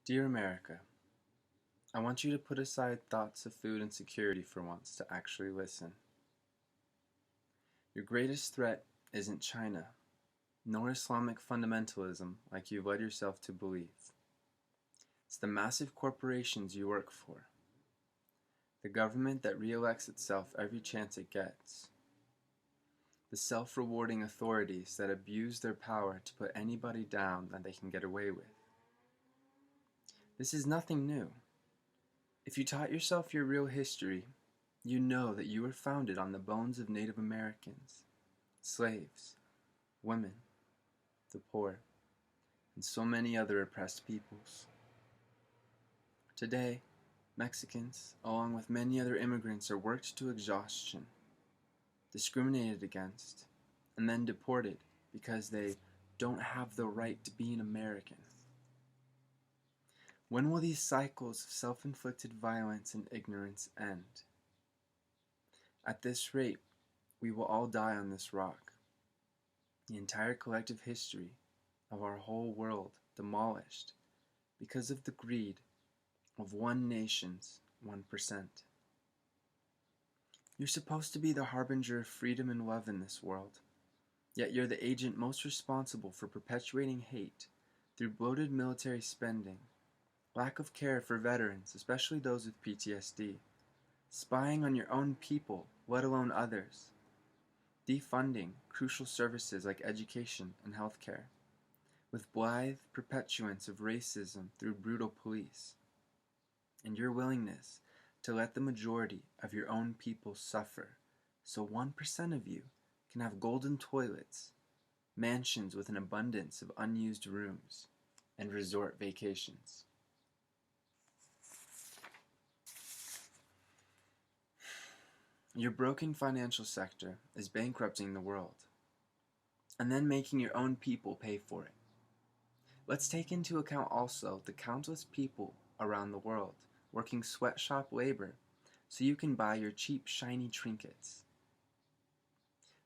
Dear America, I want you to put aside thoughts of food insecurity for once to actually listen. Your greatest threat isn't China, nor Islamic fundamentalism like you've led yourself to believe. It's the massive corporations you work for, the government that re-elects itself every chance it gets, the self-rewarding authorities that abuse their power to put anybody down that they can get away with. This is nothing new. If you taught yourself your real history, you know that you were founded on the bones of Native Americans, slaves, women, the poor, and so many other oppressed peoples. Today, Mexicans, along with many other immigrants, are worked to exhaustion, discriminated against, and then deported because they don't have the right to be an American. When will these cycles of self-inflicted violence and ignorance end? At this rate, we will all die on this rock. The entire collective history of our whole world demolished because of the greed of one nation's 1%. You're supposed to be the harbinger of freedom and love in this world, yet you're the agent most responsible for perpetuating hate through bloated military spending, lack of care for veterans, especially those with PTSD, spying on your own people, let alone others, defunding crucial services like education and healthcare, with blithe perpetuance of racism through brutal police, and your willingness to let the majority of your own people suffer so 1% of you can have golden toilets, mansions with an abundance of unused rooms, and resort vacations. Your broken financial sector is bankrupting the world, and then making your own people pay for it. Let's take into account also the countless people around the world working sweatshop labor so you can buy your cheap, shiny trinkets.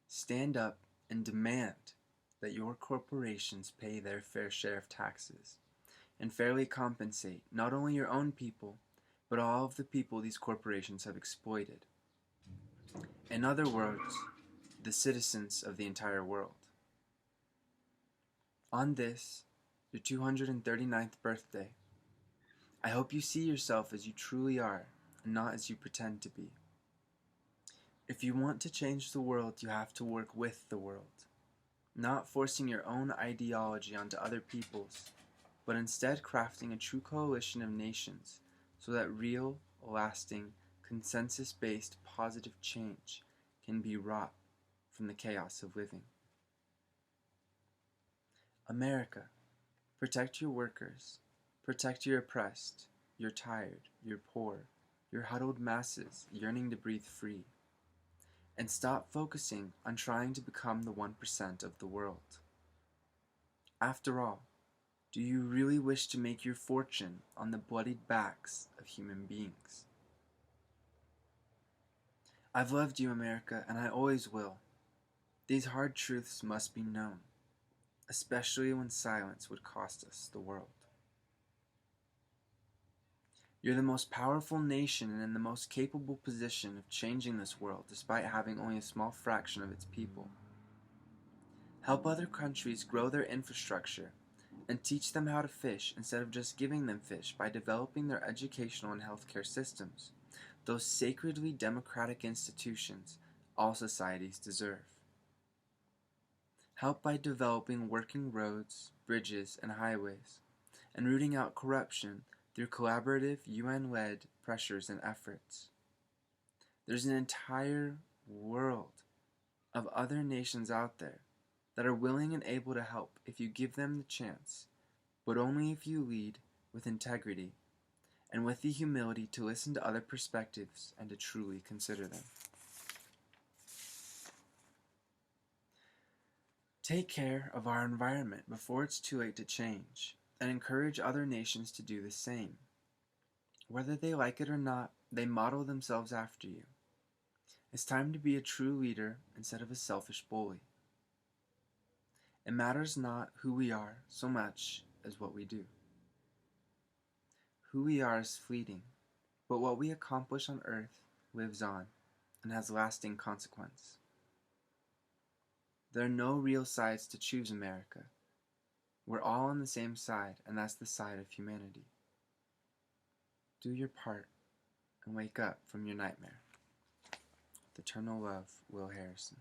Stand up and demand that your corporations pay their fair share of taxes and fairly compensate not only your own people, but all of the people these corporations have exploited. In other words, the citizens of the entire world. On this, your 239th birthday, I hope you see yourself as you truly are and not as you pretend to be. If you want to change the world, you have to work with the world, not forcing your own ideology onto other people's, but instead crafting a true coalition of nations so that real, lasting, consensus-based positive change can be wrought from the chaos of living. America, protect your workers, protect your oppressed, your tired, your poor, your huddled masses yearning to breathe free, and stop focusing on trying to become the 1% of the world. After all, do you really wish to make your fortune on the bloodied backs of human beings? I've loved you, America, and I always will. These hard truths must be known, especially when silence would cost us the world. You're the most powerful nation and in the most capable position of changing this world despite having only a small fraction of its people. Help other countries grow their infrastructure and teach them how to fish instead of just giving them fish by developing their educational and healthcare systems, those sacredly democratic institutions all societies deserve. Help by developing working roads, bridges, and highways, and rooting out corruption through collaborative UN-led pressures and efforts. There's an entire world of other nations out there that are willing and able to help if you give them the chance, but only if you lead with integrity and with the humility to listen to other perspectives and to truly consider them. Take care of our environment before it's too late to change, and encourage other nations to do the same. Whether they like it or not, they model themselves after you. It's time to be a true leader instead of a selfish bully. It matters not who we are so much as what we do. Who we are is fleeting, but what we accomplish on earth lives on and has lasting consequence. There are no real sides to choose, America. We're all on the same side, and that's the side of humanity. Do your part and wake up from your nightmare. With eternal love, Will Harrison.